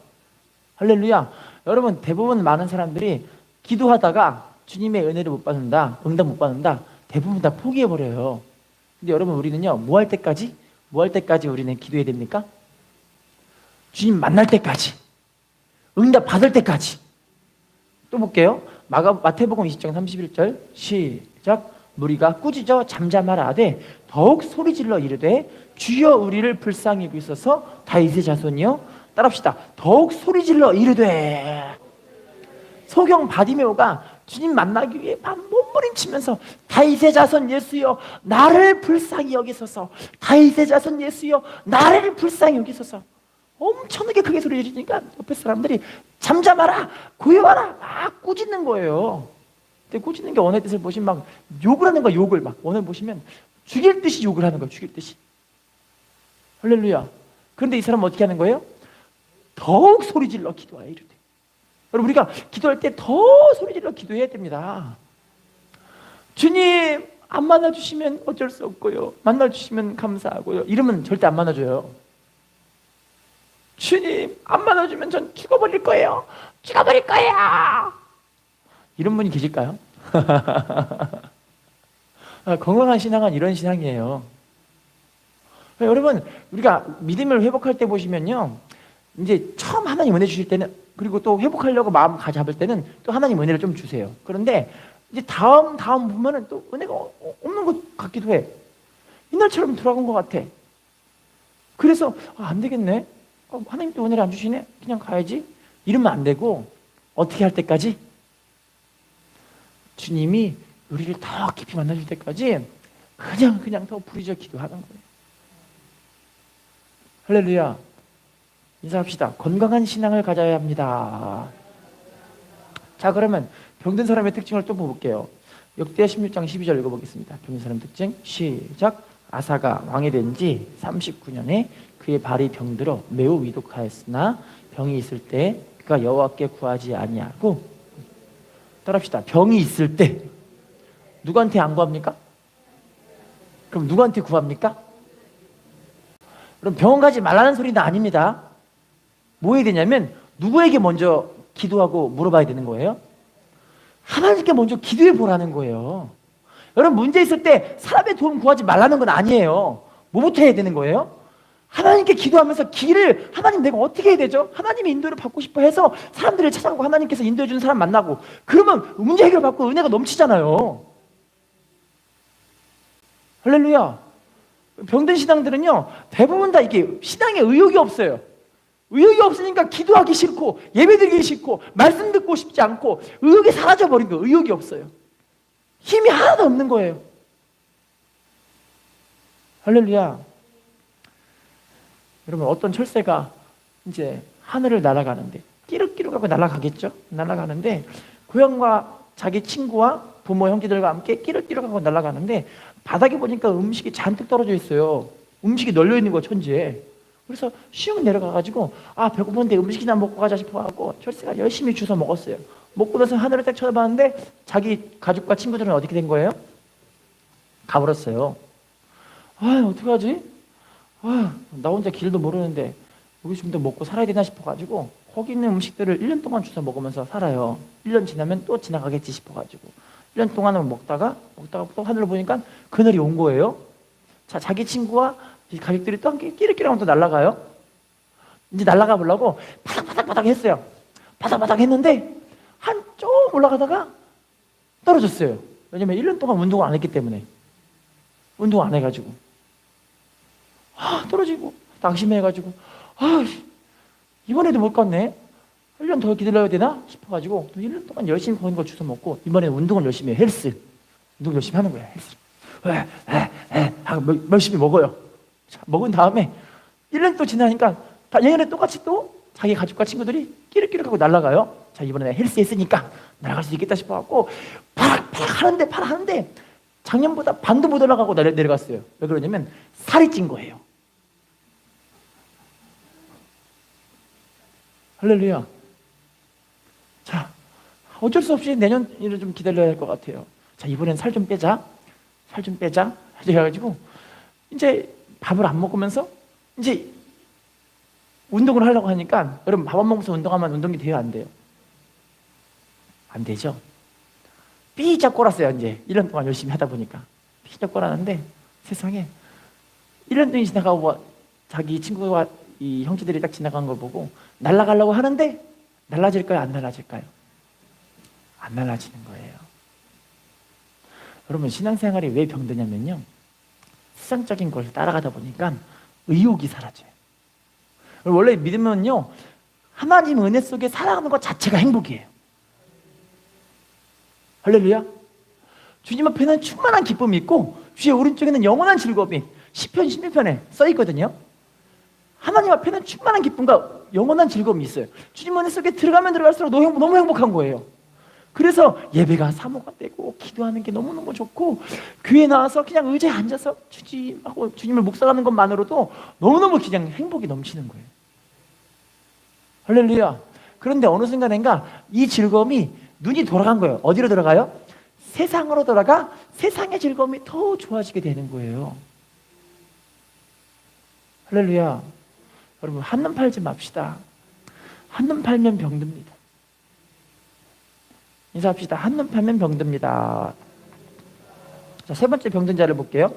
할렐루야. 여러분 대부분 많은 사람들이 기도하다가 주님의 은혜를 못 받는다, 응답 못 받는다, 대부분 다 포기해버려요. 근데 여러분 우리는요 뭐 할 때까지 우리는 기도해야 됩니까? 주님 만날 때까지, 응답 받을 때까지. 또 볼게요. 마태복음 20장 31절 시작. 무리가 꾸짖어 잠잠하라 하되 더욱 소리질러 이르되 주여 우리를 불쌍히 여기소서 다윗의 자손이여. 따라합시다. 더욱 소리질러 이르되. 소경 바디메오가 주님 만나기 위해 막 몸부림치면서 다윗의 자손 예수여 나를 불쌍히 여기소서, 다윗의 자손 예수여 나를 불쌍히 여기소서. 엄청나게 크게 소리 지르니까 옆에 사람들이 잠잠하라, 고요하라 막 꾸짖는 거예요. 근데 꾸짖는 게 원의 뜻을 보시면 막 욕을 하는 거야. 욕을 막 원을 보시면 죽일 듯이 욕을 하는 거예요. 죽일 듯이. 할렐루야. 그런데 이 사람은 어떻게 하는 거예요? 더욱 소리 질러 기도하여 이르되. 여러분, 우리가 기도할 때 더 소리 질러 기도해야 됩니다. 주님 안 만나주시면 어쩔 수 없고요, 만나주시면 감사하고요, 이러면 절대 안 만나줘요. 주님 안 만나주면 전 죽어버릴 거예요, 죽어버릴 거예요, 이런 분이 계실까요? 건강한 신앙은 이런 신앙이에요. 여러분, 우리가 믿음을 회복할 때 보시면요, 이제 처음 하나님 은혜 주실 때는, 그리고 또 회복하려고 마음 잡을 때는 또 하나님 은혜를 좀 주세요. 그런데 이제 다음 보면은 또 은혜가 없는 것 같기도 해. 옛날처럼 돌아간 것 같아. 그래서 안 되겠네, 하나님 또 은혜를 안 주시네, 그냥 가야지, 이러면 안 되고 어떻게 할 때까지? 주님이 우리를 더 깊이 만나줄 때까지 그냥 더 부르짖어 기도하는 거예요. 할렐루야. 인사합시다. 건강한 신앙을 가져야 합니다. 자, 그러면 병든 사람의 특징을 또 볼게요. 역대하 16장 12절 읽어보겠습니다. 병든 사람 특징 시작. 아사가 왕이 된 지 39년에 그의 발이 병들어 매우 위독하였으나 병이 있을 때 그가 여호와께 구하지 아니하고, 따라합시다. 병이 있을 때 누구한테 안 구합니까? 그럼 누구한테 구합니까? 그럼 병원 가지 말라는 소리는 아닙니다. 뭐 해야 되냐면 누구에게 먼저 기도하고 물어봐야 되는 거예요? 하나님께 먼저 기도해 보라는 거예요. 여러분, 문제 있을 때 사람의 도움 구하지 말라는 건 아니에요. 뭐부터 해야 되는 거예요? 하나님께 기도하면서 길을, 하나님 내가 어떻게 해야 되죠? 하나님의 인도를 받고 싶어 해서 사람들을 찾아가고 하나님께서 인도해 주는 사람 만나고, 그러면 문제 해결 받고 은혜가 넘치잖아요. 할렐루야. 병든 신앙들은요, 대부분 다 이게 신앙에 의욕이 없어요. 의욕이 없으니까 기도하기 싫고 예배드리기 싫고 말씀 듣고 싶지 않고 의욕이 사라져버린 거예요. 의욕이 없어요. 힘이 하나도 없는 거예요. 할렐루야. 여러분, 어떤 철새가 이제 하늘을 날아가는데, 끼룩끼룩하고 날아가겠죠? 날아가는데 고향과 자기 친구와 부모 형제들과 함께 끼룩끼룩하고 날아가는데 바닥에 보니까 음식이 잔뜩 떨어져 있어요. 음식이 널려 있는 거예요, 천지에. 그래서 슉 내려가가지고 배고픈데 음식이나 먹고 가자 싶어하고 철새가 열심히 주워 먹었어요. 먹고 나서 하늘을 딱 쳐다봤는데 자기 가족과 친구들은 어떻게 된 거예요? 가버렸어요. 어떡하지? 나 혼자 길도 모르는데 여기 좀 더 먹고 살아야 되나 싶어가지고 거기 있는 음식들을 1년 동안 주워 먹으면서 살아요. 1년 지나면 또 지나가겠지 싶어가지고 1년 동안은 먹다가 또 하늘을 보니까 그날이 온 거예요. 자, 자기 친구와 가족들이 또 함께 끼리끼리 또 날아가요. 이제 날아가 보려고 바닥바닥 했어요. 바닥바닥 했는데 한 좀 올라가다가 떨어졌어요. 왜냐면 1년 동안 운동을 안 했기 때문에. 운동 안 해가지고 떨어지고 낙심해가지고 이번에도 못 갔네, 1년 더 기다려야 되나 싶어가지고 또 1년 동안 열심히 거는 걸 주워 먹고 이번에는 운동을 열심히 해요. 헬스 운동 열심히 하는 거야. 헬스 하고 열심히 먹어요. 자, 먹은 다음에 1년 또 지나니까 예전에 똑같이 또 자기 가족과 친구들이 끼룩끼룩하고 날아가요. 자, 이번에 헬스 했으니까 날아갈 수 있겠다 싶어갖고 파락 하는데 작년보다 반도 못 올라가고 내려갔어요. 왜 그러냐면 살이 찐 거예요. 할렐루야. 자, 어쩔 수 없이 내년을 좀 기다려야 할 것 같아요. 자, 이번엔 살 좀 빼자. 그래가지고 이제 밥을 안 먹으면서 이제 운동을 하려고 하니까, 여러분 밥 안 먹으면서 운동하면 운동이 돼요, 안 돼요? 안 되죠. 삐짝 꼴았어요. 이제 1년 동안 열심히 하다 보니까 삐짝 꼴았는데, 세상에 1년 동안 지나가고 자기 친구와 이 형제들이 딱 지나간 걸 보고 날아가려고 하는데 날아질까요, 안 날아질까요? 안 날아지는 거예요. 여러분, 신앙생활이 왜 병드냐면요, 세상적인 걸 따라가다 보니까 의욕이 사라져요. 원래 믿으면요, 하나님 은혜 속에 살아가는 것 자체가 행복이에요. 할렐루야. 주님 앞에는 충만한 기쁨이 있고 주의 오른쪽에는 영원한 즐거움이 시편 16편에 써 있거든요. 하나님 앞에는 충만한 기쁨과 영원한 즐거움이 있어요. 주님 은혜 속에 들어가면 들어갈수록 너무 행복한 거예요. 그래서 예배가 사모가 되고 기도하는 게 너무너무 좋고 교회 나와서 그냥 의자에 앉아서 주님하고 주님을 묵상하는 것만으로도 너무너무 그냥 행복이 넘치는 거예요. 할렐루야. 그런데 어느 순간인가 이 즐거움이 눈이 돌아간 거예요. 어디로 돌아가요? 세상으로 돌아가 세상의 즐거움이 더 좋아지게 되는 거예요. 할렐루야. 여러분, 한눈 팔지 맙시다. 한눈 팔면 병듭니다. 인사합시다. 한눈 팔면 병듭니다. 자, 세 번째 병든 자를 볼게요.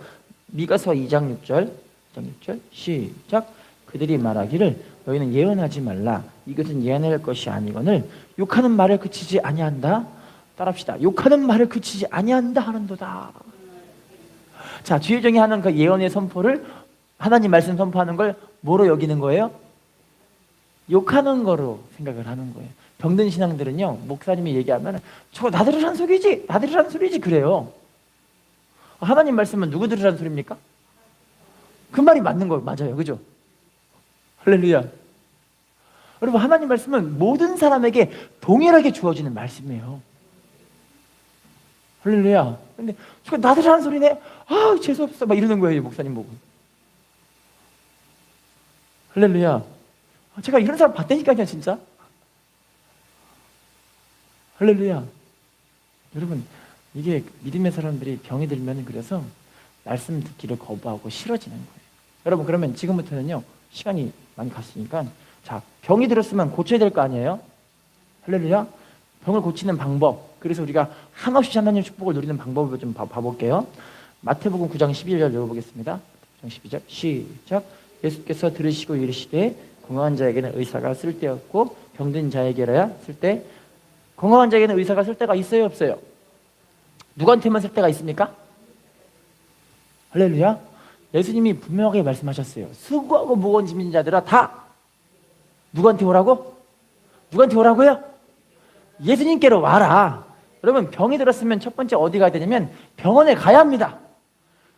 미가서 2장 6절 시작. 그들이 말하기를 너희는 예언하지 말라. 이것은 예언할 것이 아니거늘 욕하는 말을 그치지 아니한다. 따라합시다. 욕하는 말을 그치지 아니한다 하는도다. 자, 주의정이 하는 그 예언의 선포를 하나님 말씀 선포하는 걸 뭐로 여기는 거예요? 욕하는 거로 생각을 하는 거예요. 병든 신앙들은요, 목사님이 얘기하면 저거 나들을 한 소리지, 나들을 한 소리지 그래요. 하나님 말씀은 누구 들으라는 소리입니까? 그 말이 맞는 거예요. 맞아요. 그죠? 할렐루야. 여러분, 하나님 말씀은 모든 사람에게 동일하게 주어지는 말씀이에요. 할렐루야. 근데 저거 나들을 한 소리네. 아, 재수없어. 막 이러는 거예요. 목사님 보고. 할렐루야. 제가 이런 사람 봤다니까요, 진짜. 할렐루야. 여러분, 이게 믿음의 사람들이 병이 들면 그래서 말씀 듣기를 거부하고 싫어지는 거예요. 여러분, 그러면 지금부터는요, 시간이 많이 갔으니까, 자, 병이 들었으면 고쳐야 될 거 아니에요? 할렐루야. 병을 고치는 방법. 그래서 우리가 한없이 하나님의 축복을 누리는 방법을 좀 봐볼게요. 마태복음 9장 12절 읽어보겠습니다. 9장 12절 시작. 예수께서 들으시고 이르시되 건강한 자에게는 의사가 쓸데없고 병든 자에게라야 쓸데. 건강한 자에게는 의사가 쓸데가 있어요, 없어요? 누구한테만 쓸데가 있습니까? 할렐루야. 예수님이 분명하게 말씀하셨어요. 수고하고 무거운 짐진 자들아 다 누구한테 오라고? 누구한테 오라고요? 예수님께로 와라. 여러분, 병이 들었으면 첫 번째 어디 가야 되냐면 병원에 가야 합니다.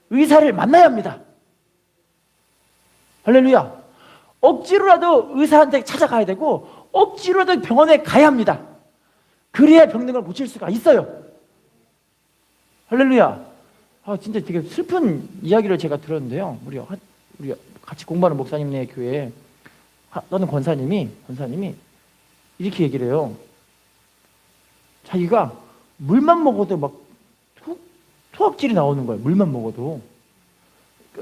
의사를 만나야 합니다. 할렐루야. 억지로라도 의사한테 찾아가야 되고 억지로라도 병원에 가야 합니다. 그래야 병든 걸 고칠 수가 있어요. 할렐루야. 진짜 되게 슬픈 이야기를 제가 들었는데요. 우리 같이 공부하는 목사님네 교회에 어떤 권사님이 이렇게 얘기를 해요. 자기가 물만 먹어도 막 토악질이 나오는 거예요. 물만 먹어도.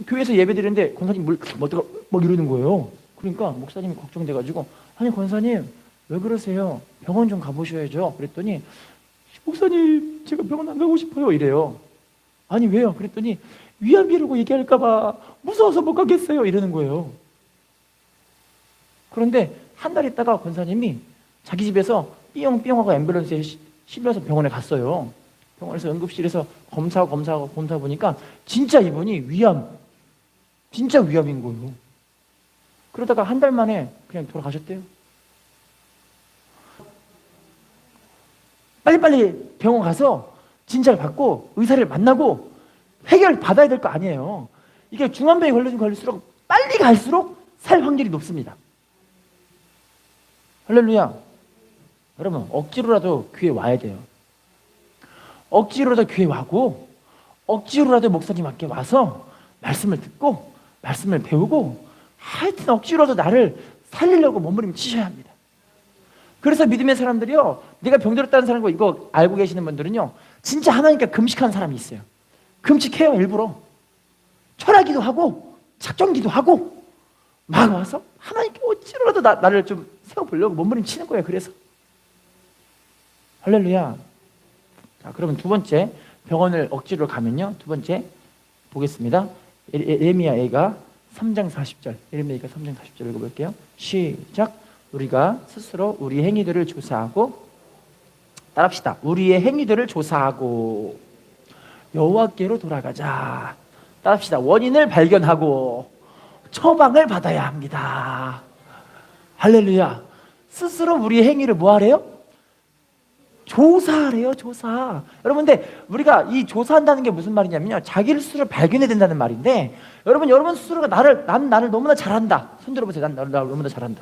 교회에서 예배 드리는데 권사님 물 먹다가 막 이러는 거예요. 그러니까 목사님이 걱정돼가지고, 아니 권사님 왜 그러세요? 병원 좀 가보셔야죠. 그랬더니 목사님 제가 병원 안 가고 싶어요 이래요. 아니 왜요? 그랬더니 위암이라고 얘기할까봐 무서워서 못 가겠어요 이러는 거예요. 그런데 한 달 있다가 권사님이 자기 집에서 삐용삐용하고 앰뷸런스에 실려서 병원에 갔어요. 병원에서 응급실에서 검사 보니까 진짜 이분이 진짜 위암인 거예요. 그러다가 한 달 만에 그냥 돌아가셨대요. 빨리빨리 병원 가서 진찰 받고 의사를 만나고 해결 받아야 될 거 아니에요. 이게 중환병이 걸릴수록 빨리 갈수록 살 확률이 높습니다. 할렐루야. 여러분, 억지로라도 교회 와야 돼요. 억지로라도 교회 와고 억지로라도 목사님 앞에 와서 말씀을 듣고 말씀을 배우고 하여튼 억지로라도 나를 살리려고 몸부림치셔야 합니다. 그래서 믿음의 사람들이요, 내가 병들었다는 사람과 이거 알고 계시는 분들은요, 진짜 하나님께 금식하는 사람이 있어요. 금식해요. 일부러 철학기도 하고 작정기도 하고 막 와서 하나님께 어찌로라도 나를 좀 세워보려고 몸부림치는 거예요. 그래서 할렐루야. 자, 그러면 두 번째 병원을 억지로 가면요, 두 번째 보겠습니다. 예레미야가 3장 40절 예레미야가 3장 40절 읽어볼게요. 시작. 우리가 스스로 우리 행위들을 조사하고, 따라합시다. 우리의 행위들을 조사하고 여호와께로 돌아가자. 따라합시다. 원인을 발견하고 처방을 받아야 합니다. 할렐루야. 스스로 우리의 행위를 뭐 하래요? 조사래요, 조사. 여러분, 근데 우리가 이 조사한다는 게 무슨 말이냐면요, 자기 스스로 발견해야 된다는 말인데, 여러분 스스로가 난 나를 너무나 잘한다. 손 들어보세요. 난 나를 너무나 잘한다.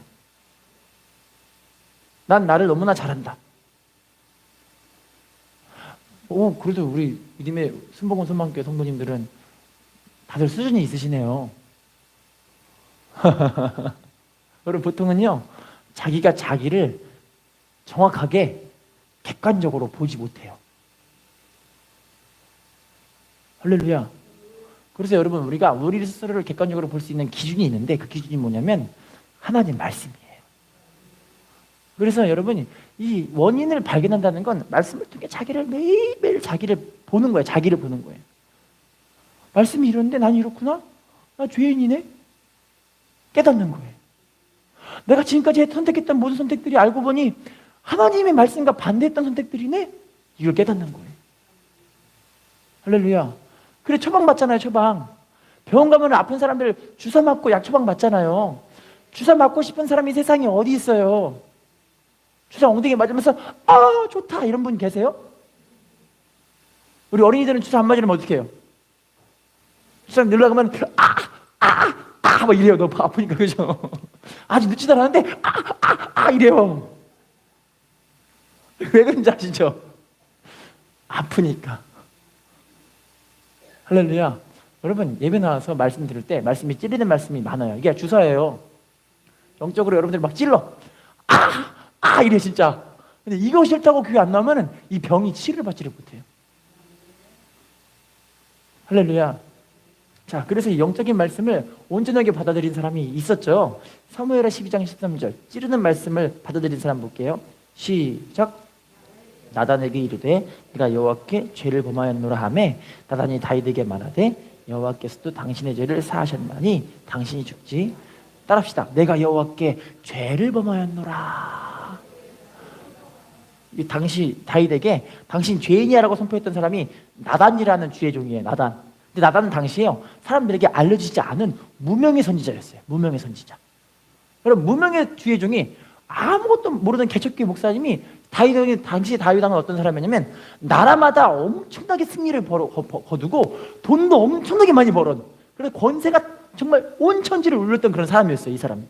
난 나를 너무나 잘한다. 오, 그래도 우리 믿음의 순복음 소망교회 성도님들은 다들 수준이 있으시네요. 여러분, 보통은요, 자기가 자기를 정확하게 객관적으로 보지 못해요. 할렐루야. 그래서 여러분, 우리가 우리 스스로를 객관적으로 볼 수 있는 기준이 있는데, 그 기준이 뭐냐면 하나님 말씀이에요. 그래서 여러분이 이 원인을 발견한다는 건 말씀을 통해 자기를 매일매일 자기를 보는 거예요. 자기를 보는 거예요. 말씀이 이런데 난 이렇구나? 나 죄인이네? 깨닫는 거예요. 내가 지금까지 선택했던 모든 선택들이 알고 보니 하나님의 말씀과 반대했던 선택들이네? 이걸 깨닫는 거예요. 할렐루야. 그래, 처방 맞잖아요, 처방. 병원 가면 아픈 사람들 주사 맞고 약 처방 맞잖아요. 주사 맞고 싶은 사람이 세상에 어디 있어요? 주사 엉덩이에 맞으면서 아 좋다 이런 분 계세요? 우리 어린이들은 주사 안 맞으면 어떻게 해요? 주사 늘어가면 막 이래요. 너무 아프니까. 그죠? 아직 늦지도 않았는데 이래요. 왜 그런지 아시죠? 아프니까. 할렐루야. 여러분, 예배 나와서 말씀 들을 때 말씀이 찔리는 말씀이 많아요. 이게 주사예요. 영적으로 여러분들 막 찔러. 이래 진짜. 근데 이거 싫다고 교회 안 나오면 이 병이 치료를 받지를 못해요. 할렐루야. 자, 그래서 이 영적인 말씀을 온전하게 받아들인 사람이 있었죠. 사무엘하 12장 13절 찌르는 말씀을 받아들인 사람 볼게요. 시작. 나단에게 이르되 네가 여호와께 죄를 범하였노라 하매 나단이 다윗에게 말하되 여호와께서도 당신의 죄를 사하셨나니 당신이 죽지. 따라합시다. 내가 여호와께 죄를 범하였노라. 이 당시 다윗에게 당신 죄인이야라고 선포했던 사람이 나단이라는 주의 종이에요. 나단. 근데 나단은 당시에요, 사람들에게 알려지지 않은 무명의 선지자였어요. 무명의 선지자. 여러분, 무명의 주의 종이 아무것도 모르는 개척교회 목사님이 당시 다윗왕은 어떤 사람이냐면 나라마다 엄청나게 승리를 거두고 돈도 엄청나게 많이 벌어. 그래서 권세가 정말 온 천지를 울렸던 그런 사람이었어요. 이 사람이.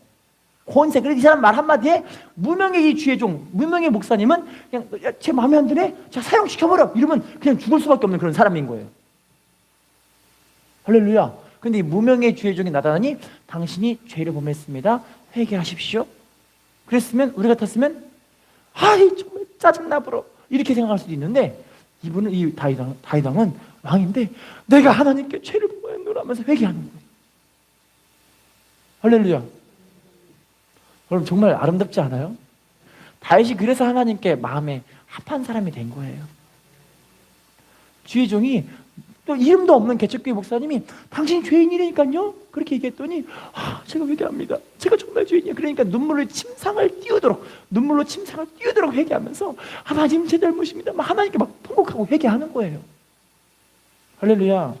권세. 그래서 이 사람 말 한마디에 무명의 이 주의 종, 무명의 목사님은 그냥 제 마음에 안 드네? 자, 사형시켜버려. 이러면 그냥 죽을 수밖에 없는 그런 사람인 거예요. 할렐루야. 근데 이 무명의 주의 종이 나다니 당신이 죄를 범했습니다. 회개하십시오. 그랬으면, 우리 같았으면 아이 정말 짜증나버려 이렇게 생각할 수도 있는데, 이분은, 이 다윗왕은 왕인데 내가 하나님께 죄를 범했노라 하면서 회개하는 거예요. 할렐루야. 여러분, 정말 아름답지 않아요? 다윗이 그래서 하나님께 마음에 합한 사람이 된 거예요. 주의 종이 또 이름도 없는 개척교회 목사님이 당신 죄인이라니까요? 그렇게 얘기했더니 제가 회개합니다. 제가 정말 죄인이에요. 그러니까 눈물로 침상을 띄우도록 회개하면서 하나님 제 잘못입니다. 하나님께 막 통곡하고 회개하는 거예요. 할렐루야.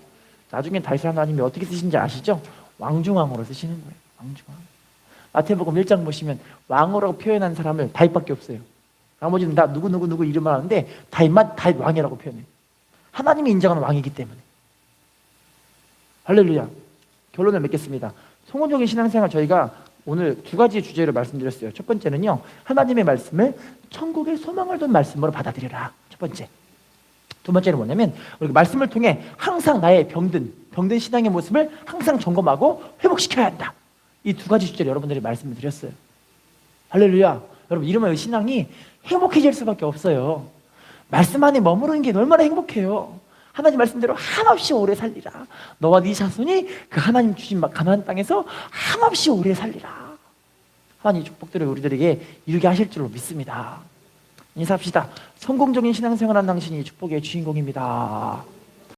나중에 다윗 하나님이 어떻게 쓰신지 아시죠? 왕중왕으로 쓰시는 거예요. 왕중왕. 마태복음 1장 보시면 왕으로 표현한 사람을 다윗밖에 없어요. 나머지는 다 누구 이름을 하는데 다윗만 다윗 왕이라고 표현해요. 하나님이 인정하는 왕이기 때문에. 할렐루야. 결론을 맺겠습니다. 성공적인 신앙생활, 저희가 오늘 두 가지 주제로 말씀드렸어요. 첫 번째는요, 하나님의 말씀을 천국의 소망을 둔 말씀으로 받아들여라. 첫 번째. 두 번째는 뭐냐면 우리가 말씀을 통해 항상 나의 병든 신앙의 모습을 항상 점검하고 회복시켜야 한다. 이 두 가지 주제로 여러분들이 말씀을 드렸어요. 할렐루야. 여러분, 이러면 신앙이 행복해질 수밖에 없어요. 말씀 안에 머무르는 게 얼마나 행복해요. 하나님 말씀대로 한없이 오래 살리라. 너와 네 자손이 그 하나님 주신 가나안 땅에서 한없이 오래 살리라. 하나님 축복들을 우리들에게 이루게 하실 줄로 믿습니다. 인사합시다. 성공적인 신앙생활한 당신이 축복의 주인공입니다.